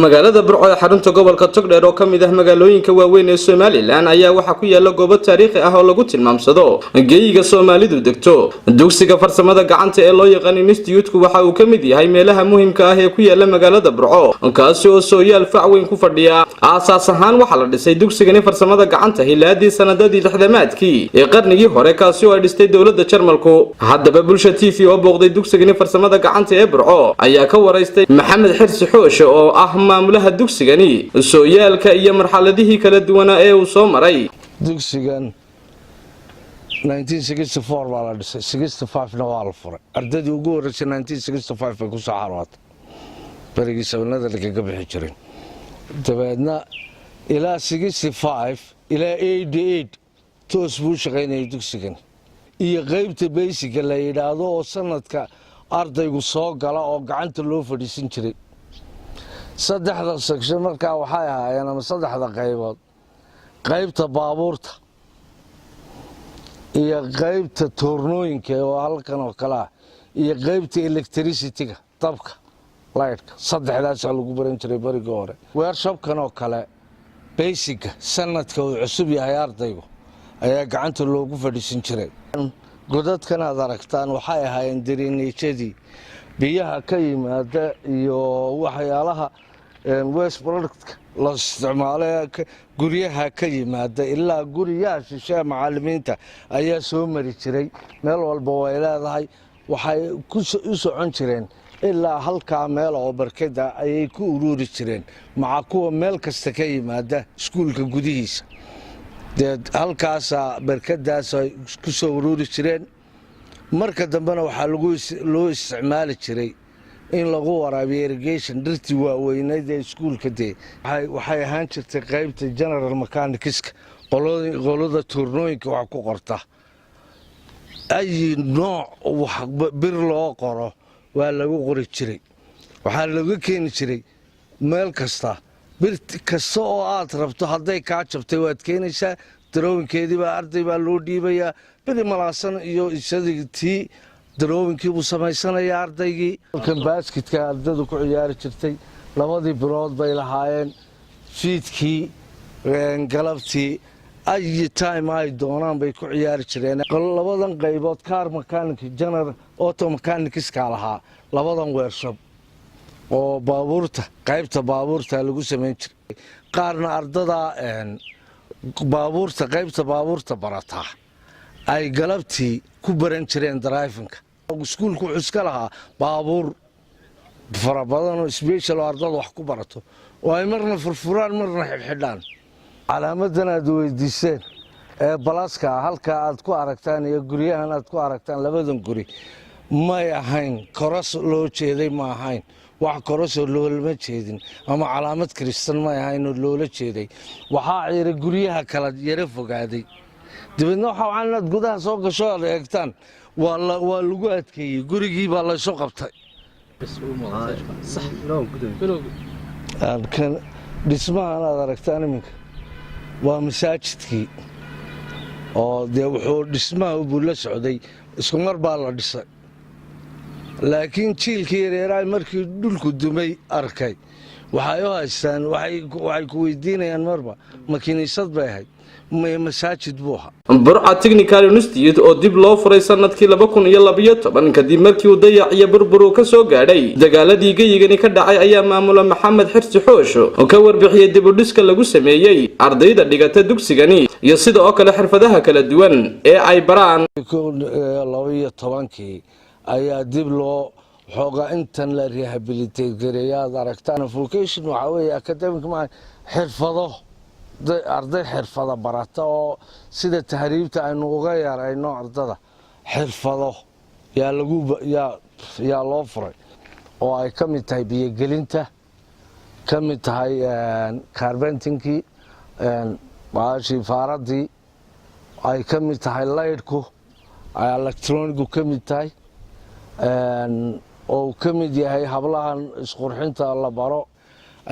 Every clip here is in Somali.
magaalada Burco ee xarunta gobolka Togdheer oo kamid ah magaalooyinka waaweyn ee Soomaaliland ayaa waxa ku yaala goobo taariikhi ah oo lagu tilmaamsado geeyiga Soomaalidu degto. Dugsiga farsamada gacanta ee loo yaqaan Institute-ku waxa uu kamid yahay meelaha muhiimka ah ee ku yaala magaalada Burco, kaasi oo sooyaal fac weyn ku fadhiya. Aasaas ahaan waxa la dhisay dugsigani farsamada gacanta hilaadii sanadadii 60-maadkii ee qarnigii hore, kaasi oo ay dhistay dawladda Jarmalku. Haddaba Bulsha TV oo booqday dugsigani farsamada gacanta ee Burco ayaa ka waraystay Maxamed Xirsi Xoosh oo ah maamulaha dugsigani sooyaalka iyo marxaladihii kala duwan ee uu soo maray. Dugsigan 1964 baa la dhisay, 65 na waa la furay. Ardadii ugu horeysay 1965 bay ku soo xarwaatay barigii sabanada laga bixi jiray. Dabeedna ilaa 65 ilaa 88 toos buu shaqaynayay dugsigan iyo qaybta basic la yiraahdo oo sanadka ardaygu soo gala oo gacanta loo fadhiisin jiray. saddexda section markaa waxay ahaayeen ama saddexda qaybood: qaybta baabuurta iyo qaybta toornooyinka oo halkan oo kala ah iyo qaybta electricity-ga dabka light-ka. saddexdaas lagu baran jiray bariga hore. workshop-kan oo kale basic sanadka uu cusub yahay ardaygu ayaa gacanta loogu fadhiisin jiray. godadkan aad aragtaan waxay ahaayeen dariiqyadii biyaha ka yimaada iyo waxyaalaha waste product la isticmaalay guryaha ka yimaada ilaa guriyaha shisheeye macallimiinta ayaa soo mari jiray. meel walba way leedahay, waxay ku socon jireen ilaa halkaa meel oo barkada ayay ku ururi jireen maca kuwa meel kasta ka yimaada iskuulka gudihiisa. halkaas barkadaas ay ku soo ururi jireen. marka dambena waxaa loo isticmaali jiray in lagu waraabiyo irrigation dhirtii waaweyneed ee iskuulka. waxay ahaan jirtay qaybta general mechanicska, qolada toornooyinka wax ku qorta. ay nooc bir loo qoro waa lagu qori jiray. waxaa laga keeni jiray meel kasta. bir kasta oo aad rabto hadday kaa jabtay waad keenaysaa, darooyinkeedii baa arday baa loo dhiibayaa. biri malaasan iyo isadigii darooyinkii buu samaysanayaa ardaygii. halkan baaskitka ardaydu ku ciyaari jirtay. labadii bilood bay lahaayeen, fiidkii galabtii ay time ay doonaan bay ku ciyaari jireen. labadan qaybood car mechanic general auto mechanics-ka lahaa labadan workshop oo baabuurta qaybta baabuurta lagu sameyn jiray. qaarna ardada baabuurta qaybta baabuurta barataa ay galabtii ku baran jireen driving-ka. iskuulku wuxuu iska lahaa baabuur fara badan oo special oo ardada wax ku barato oo ay marna furfuraan marna xidhxidhaan. calaamadan aad weydiiseen ee balaska halka aad ku aragtaan iyo guryahan aad ku aragtaan labadan guri may ahayn koros loo jeeday, ma ahayn wax korosoo loolama jeedin ama calaamad kristan may ahayn oo loola jeeday. waxaa ciiray guryaha kala yara fogaaday. dabeedna waxaa inaad gudaha soo gasho aad eegtaan waa lagu adkeeyey. gurigii baa laysoo qabtay. dhismahan aad aragtaan iminka waa masaajidkii oo dee wuxuu dhismaha buu la socday, isku mar baa la dhisay. laakiin jiilkii yareeraay markii dhulku dumay arkay waxay u haystaan, waxay ku weydiinayaan marba ma kiniisad bay ahayd masaajid buu ahaa. Burco Technical Institute oo dib loo furay sanadkii 2012 kadib markii uu dayac iyo burbur ka soo gaadhay dagaaladii geyigani ka dhacay ayaa maamula Maxamed Xirsi Xoosh oo ka warbixiyay dib u dhiska lagu sameeyay ardayda dhigata dugsigani iyo sidoo kale xirfadaha kala duwan ee ay baraan. 12 ayaa dib loo xoogaa intan la rehabilitate gareeyaad aragtaan. vocation waxa weeye academic ma xirfado arday xirfada barata oo sida tahriibta aynu uga yarayno ardada xirfado yaa loo furay oo ay ka mid tahay biyogelinta, ka mid tahay carpentingkii, baashii faaradii, ay ka mid tahay laydhku, ay electronigu ka mid tahay, oo ka mid yahay hablahan isqurxinta la baro.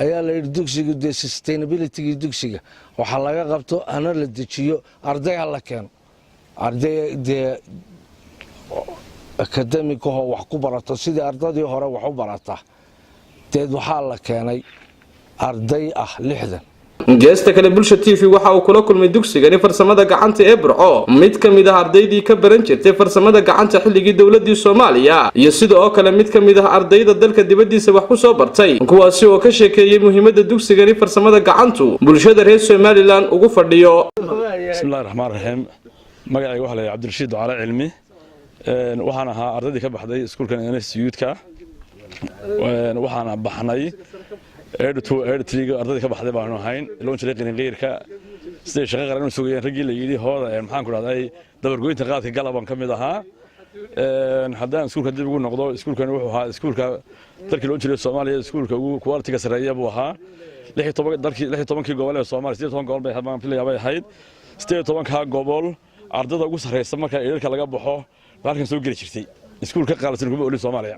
ayaa la yidhi dugsiga dee sustainability-gii dugsiga waxaa laga qabto ana la dejiyo, arday ha la keeno. arday dee akademikahoo wax ku barato sidii ardadii hore wax u barata. deed waxaa la keenay arday ah 60. geesta kale bulsha TV waxa uu kula kulmay dugsigani farsamada gacanta ee Burco mid kamid ah ardaydii ka baran jirtay farsamada gacanta xilligii dawladda Soomaaliya iyo sidoo kale mid kamid ah ardayda dalka dibadiisa wax ku soo bartay kuwaasi oo ka sheekeeyay muhiimadda dugsigani farsamada gacantu bulshada reer Somaliland ugu fadhiyo. Bismillahir Rahmaanir Rahiim. magacayga waxa la yiraahdaa Cabdirashiid Ducaale Cilmi waxaan ahaa ardaydii ka baxday iskuulkan NSU-ka waxaan baxnay eedhiga ardayda ka baxday baan ahayn loo jiray qeyrka sidii shaqo qaran u sugayeen ragii la yiri hooda maxaan ku raadayay dabargoynta qaadka galaban kamid ahaa haddaan iskuulka dib ugu noqdo iskuulkan wuxuu ahaa iskuulka dalkii loo jiray Soomaaliya iskuulka ugu quality-ga sareeya buu ahaa 16 gobol ee Soomaaliya 16 gobol bay hadmaan filayay ahayd 16 ka gobol ardayda ugu sareysa marka eerka laga baxo halkan soo geli jirtay iskuulka qaalisan kuma oli Soomaaliya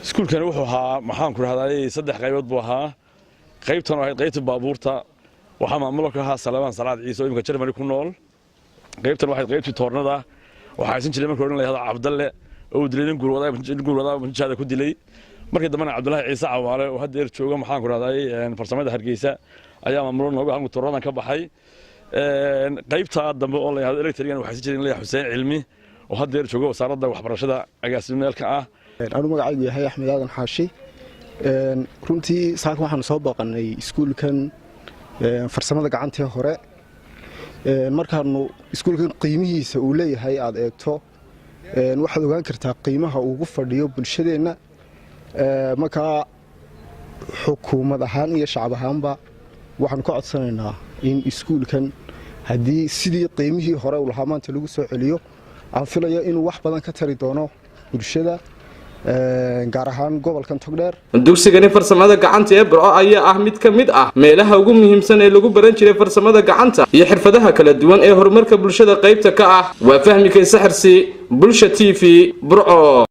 iskuulkan wuxuu ahaa maxaan ku raadayay saddex qaybood buu ahaa qaybtan waxay qaybta baabuurta waxa maamulka ahaa Salmaan Salaad Ciise oo imka Germany ku nool qaybtan waxay qaybtii toornada waxa aysan jiray markii hore la yiraahdo Cabdalle oo dileen gurwada bunjada ku dilay markii dambana Cabdullaahi Ciise Cawaale oo hadda jooga maxaan ku raadayay farsamada Hargeysa ayaa maamulka nooga hangu toornadan ka baxay qaybta dambe oo la yiraahdo electric waxa aysan jiray Xuseen Cilmi oo hadda jooga wasaaradda waxbarashada agaasimeelka ah anu magacaygu yahay Axmed Aadan Xaashi runtii saaka waxaan soo booqanay iskuulkan farsamada gacanta hore markaanu iskuulkan qiimihiisa uu leeyahay aad eegto waxaad ogaan kartaa qiimaha uu ugu fadhiyo bulshadeena marka xukuumad ahaan iyo shacab ahaanba waxaan ka codsanaynaa in iskuulkan haddii sidii qiimihii hore u lahaa maanta lagu soo celiyo aan filayo inuu wax badan ka tari doono bulshada gaar ahaan gobolkan Togdheer. dugsigani farsamada gacanta ee Burco ayaa ah mid kamid ah meelaha ugu muhiimsan ee lagu baran jiray farsamada gacanta iyo xirfadaha kala duwan ee horumarka bulshada qaybta ka ah waa fahmi kay saxarsi bulsha TV Burco.